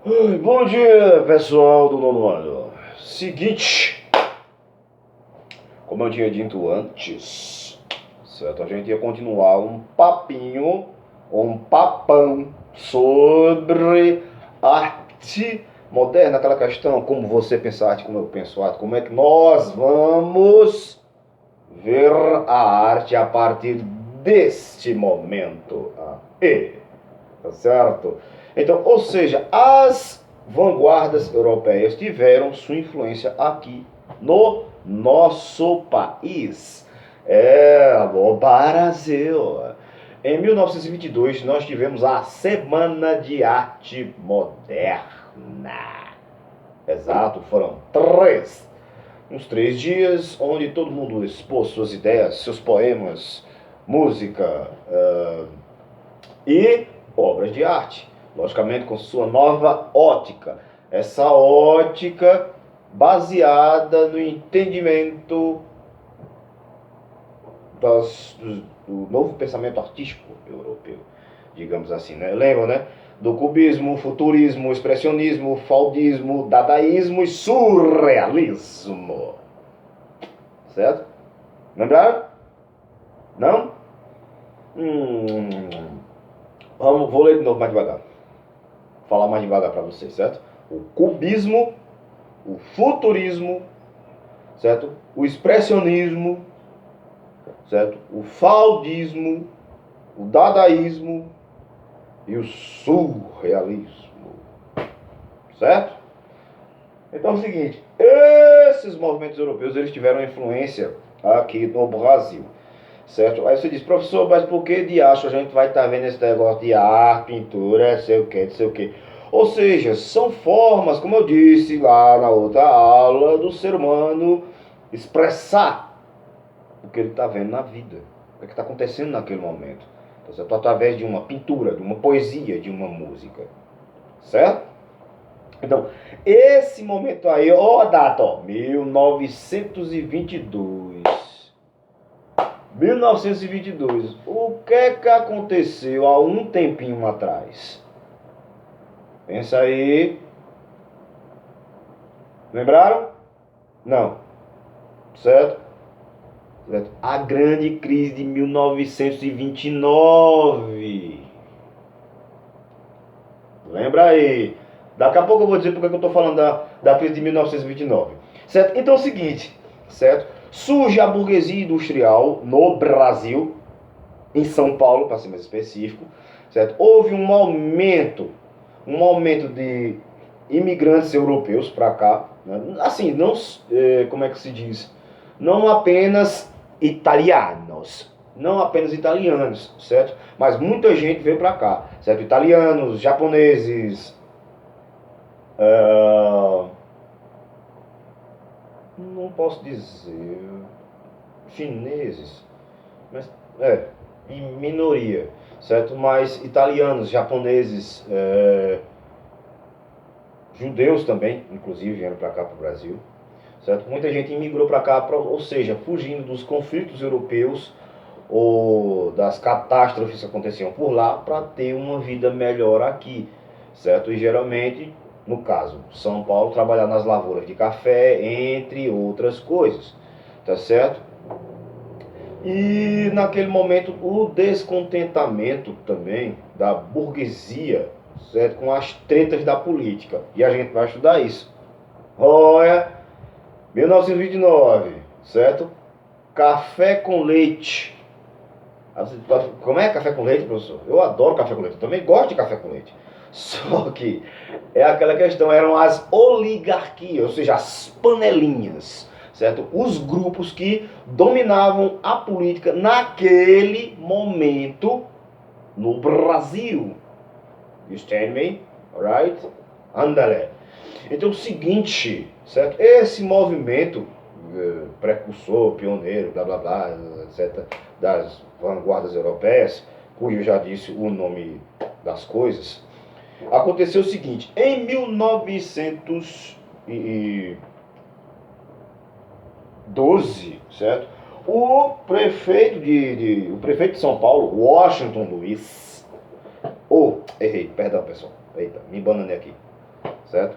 Bom dia, pessoal do nono ano. Seguinte, como eu tinha dito antes, certo? A gente ia continuar um papinho, um papão sobre arte moderna, aquela questão, como você pensa arte, como eu penso arte, como é que nós vamos ver a arte a partir deste momento aí, tá certo? Então, ou seja, as vanguardas europeias tiveram sua influência aqui no nosso país. O Brasil. Em 1922, nós tivemos a Semana de Arte Moderna. Exato, foram uns 3 dias, onde todo mundo expôs suas ideias, seus poemas, música e obras de arte. Logicamente com sua nova ótica. Essa ótica baseada no entendimento do novo pensamento artístico europeu, digamos assim, né? Lembra, né? Do cubismo, futurismo, expressionismo, fauvismo, dadaísmo e surrealismo. Certo? Lembraram? Não? Vou ler de novo mais devagar. Falar mais devagar para vocês, certo? O cubismo, o futurismo, certo? O expressionismo, certo? O fauvismo, o dadaísmo e o surrealismo, certo? Então é o seguinte, esses movimentos europeus, eles tiveram influência aqui no Brasil, certo? Aí você diz, professor, mas por que de acho a gente vai estar vendo esse negócio de arte, pintura, sei o que, sei o que. Ou seja, são formas, como eu disse lá na outra aula, do ser humano expressar o que ele está vendo na vida, o que está acontecendo naquele momento, certo? Através de uma pintura, de uma poesia, de uma música, certo? Então, esse momento aí, ó a data, ó, 1922. 1922. O que é que aconteceu há um tempinho atrás? Pensa aí. Lembraram? Não. Certo? Certo? A grande crise de 1929. Lembra aí. Daqui a pouco eu vou dizer porque eu estou falando da crise de 1929. Certo? Então é o seguinte, certo? Surge a burguesia industrial no Brasil, em São Paulo, para ser mais específico, certo? Houve um aumento de imigrantes europeus para cá, né? Assim, não, como é que se diz? Não apenas italianos, certo? Mas muita gente veio para cá, certo? Italianos, japoneses, não posso dizer chineses, mas em minoria, certo? Mas italianos, japoneses, judeus também, inclusive, vieram para cá, para o Brasil, certo? Muita gente imigrou para cá, ou seja, fugindo dos conflitos europeus ou das catástrofes que aconteciam por lá, para ter uma vida melhor aqui, certo? E geralmente, no caso, São Paulo, trabalhar nas lavouras de café, entre outras coisas, tá certo? E naquele momento o descontentamento também da burguesia, certo? Com as tretas da política. E a gente vai estudar isso. Olha, 1929, certo? Café com leite. Como é café com leite, professor? Eu adoro café com leite, eu também gosto de café com leite. Só que é aquela questão, eram as oligarquias, ou seja, as panelinhas, certo? Os grupos que dominavam a política naquele momento no Brasil. You stand me? Alright? Andale. Então é o seguinte, certo? Esse movimento precursor, pioneiro, blá blá blá, etc., das vanguardas europeias, cujo eu já disse o nome das coisas, aconteceu o seguinte, em 1912, certo? O prefeito de São Paulo, Washington Luiz, errei, perdão pessoal, eita, me bananei aqui. certo?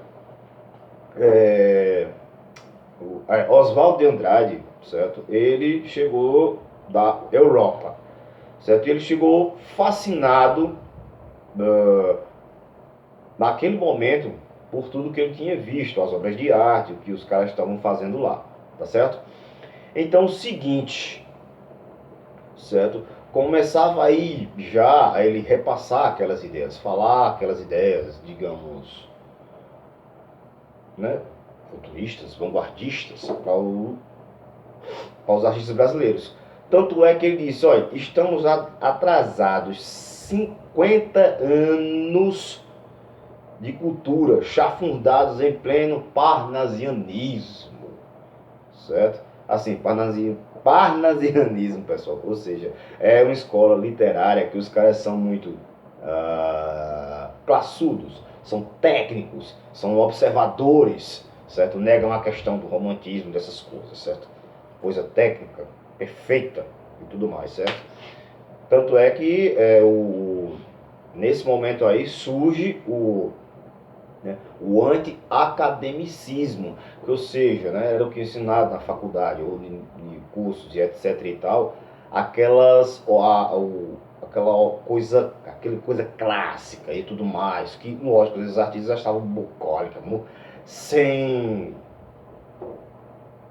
Oswald de Andrade, certo? Ele chegou da Europa, certo? Ele chegou fascinado naquele momento por tudo que ele tinha visto, as obras de arte, o que os caras estavam fazendo lá, tá certo? Então o seguinte, certo? Começava aí já a ele repassar aquelas ideias, falar aquelas ideias, digamos, né, futuristas, vanguardistas para os artistas brasileiros. Tanto é que ele disse, olha, estamos atrasados 50 anos de cultura, chafundados em pleno parnasianismo, certo? Assim, parnasianismo, pessoal, ou seja, é uma escola literária que os caras são muito classudos, são técnicos, são observadores, certo? Negam a questão do romantismo, dessas coisas, certo? Coisa técnica, perfeita e tudo mais, certo? Tanto é que nesse momento aí surge o anti-academicismo, ou seja, né, era o que é ensinado na faculdade, ou em cursos e etc e tal, aquela coisa clássica e tudo mais, que, lógico, os artistas já estavam bucólicos, sem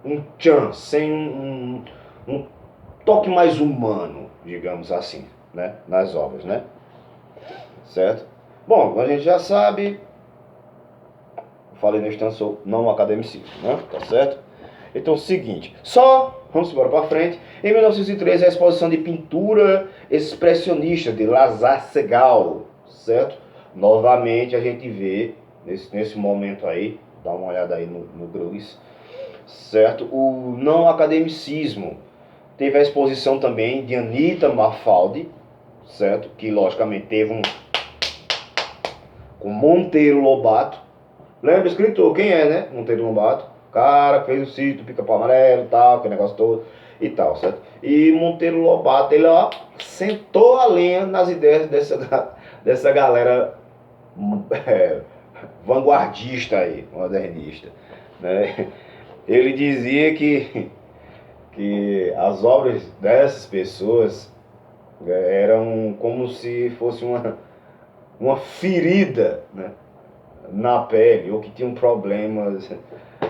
um tchan, sem um toque mais humano, digamos assim, né, nas obras, né? Certo? Bom, a gente já sabe, falei no instante, sou não academicista, né? Tá certo? Então, o seguinte, vamos embora para frente. Em 1913, a exposição de pintura expressionista de Lazar Segal, certo? Novamente a gente vê, nesse momento aí, dá uma olhada aí no Gruz, certo? O não academicismo. Teve a exposição também de Anita Mafaldi, certo? Que logicamente teve com Monteiro Lobato. Lembra o escritor? Quem é, né? Monteiro Lobato. O cara fez o sítio do Pica-Pau Amarelo e tal, aquele negócio todo e tal, certo? E Monteiro Lobato, ele sentou a lenha nas ideias dessa galera vanguardista aí, modernista, né? Ele dizia que as obras dessas pessoas eram como se fosse uma ferida, né, na pele, ou que tinham problemas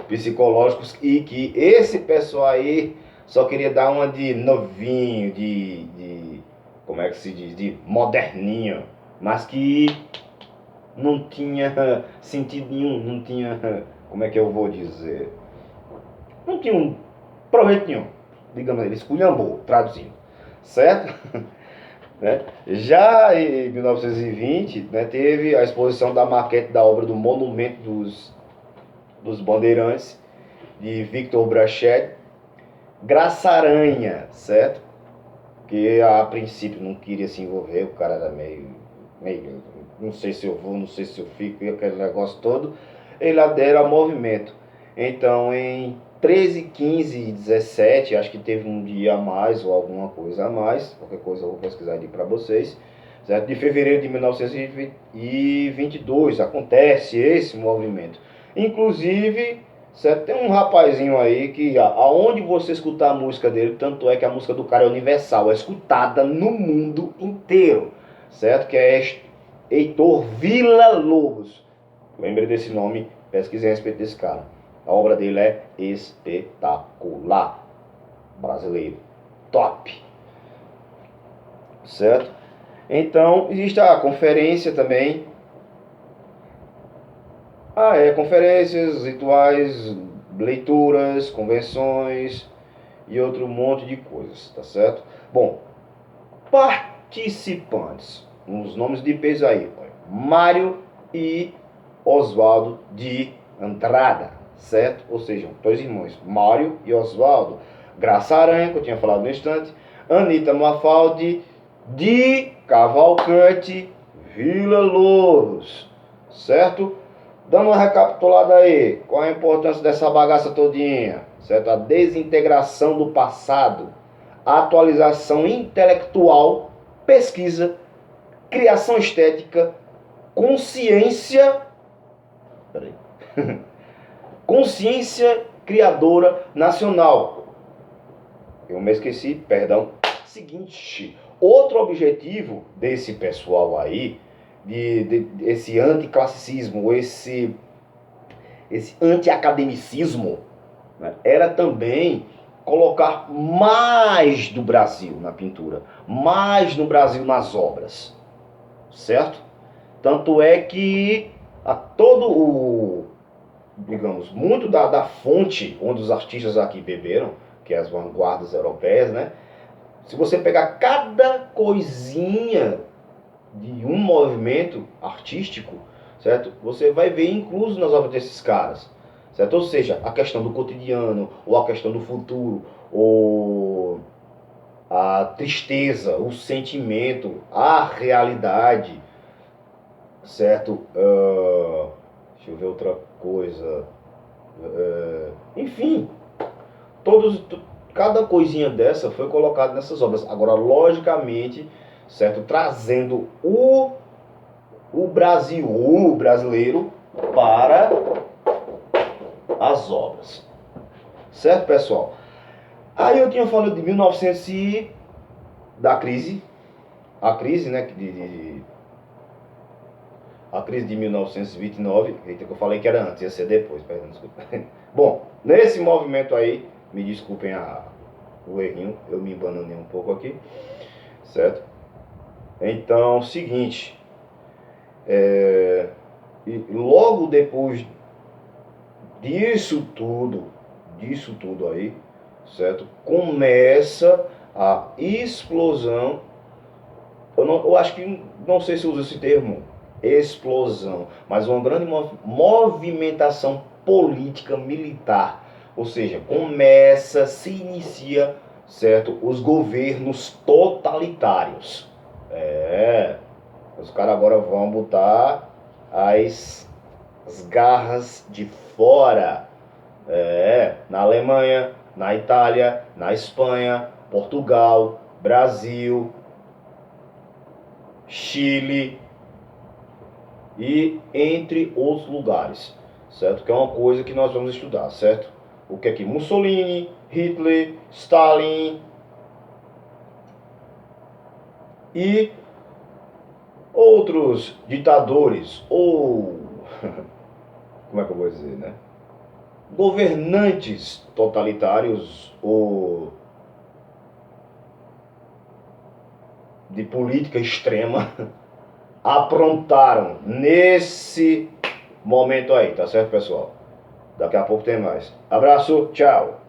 psicológicos, e que esse pessoal aí só queria dar uma de novinho, de como é que se diz, de moderninho, mas que não tinha sentido nenhum, não tinha, como é que eu vou dizer, não tinha um proveito nenhum, digamos, ele esculhambou, traduzindo, certo? Né? Já em 1920, né, teve a exposição da maquete da obra do Monumento dos Bandeirantes, de Victor Brachet, Graça Aranha, certo? Que a princípio não queria se envolver, o cara era meio não sei se eu vou, não sei se eu fico, e aquele negócio todo. Ele adera ao movimento. Então, em 13, 15 e 17, acho que teve um dia a mais ou alguma coisa a mais, qualquer coisa eu vou pesquisar ali para vocês, certo? De fevereiro de 1922 acontece esse movimento. Inclusive, certo? Tem um rapazinho aí que aonde você escutar a música dele, tanto é que a música do cara é universal, é escutada no mundo inteiro, certo? Que é Heitor Villa-Lobos. Lembre desse nome, pesquisei a respeito desse cara. A obra dele é espetacular. Brasileiro. Top. Certo? Então, existe a conferência também. Conferências, rituais, leituras, convenções e outro monte de coisas, tá certo? Bom, participantes. Uns nomes de peso aí. Mário e Oswaldo de Andrada, certo? Ou seja, dois irmãos, Mário e Oswaldo. Graça Aranha, que eu tinha falado no instante. Anita Mafaldi de Cavalcante Villa-Lobos, certo? Dando uma recapitulada aí, qual a importância dessa bagaça todinha, certo? A desintegração do passado, a atualização intelectual, pesquisa, criação estética, consciência Peraí. Consciência criadora nacional. Eu me esqueci, perdão. Seguinte, outro objetivo desse pessoal aí, esse anticlassicismo, esse antiacademicismo, né, era também colocar mais do Brasil na pintura, mais no Brasil nas obras, certo? Tanto é que digamos, muito da fonte onde os artistas aqui beberam, que é as vanguardas europeias, né? Se você pegar cada coisinha de um movimento artístico, certo? Você vai ver incluso nas obras desses caras, certo? Ou seja, a questão do cotidiano, ou a questão do futuro, ou a tristeza, o sentimento, a realidade, certo? Deixa eu ver outra coisa. Enfim, cada coisinha dessa foi colocada nessas obras. Agora, logicamente, certo? Trazendo o Brasil, o brasileiro, para as obras. Certo, pessoal? Aí eu tinha falado de 1900 da crise. A crise, né? A crise de 1929. Eita, que eu falei que era antes, ia ser depois, perdão, desculpa. Bom, nesse movimento aí, me desculpem o errinho, eu me embananei um pouco aqui, certo? Então, seguinte, e logo depois disso tudo aí, certo? Começa a explosão. Eu acho que não sei se usa esse termo, explosão, mas uma grande movimentação política militar. Ou seja, se inicia, certo? Os governos totalitários. Os caras agora vão botar as garras de fora. Na Alemanha, na Itália, na Espanha, Portugal, Brasil, Chile e entre outros lugares, certo? Que é uma coisa que nós vamos estudar, certo? O que é que Mussolini, Hitler, Stalin e outros ditadores ou como é que eu vou dizer, né? Governantes totalitários ou de política extrema aprontaram nesse momento aí, tá certo, pessoal? Daqui a pouco tem mais. Abraço, tchau!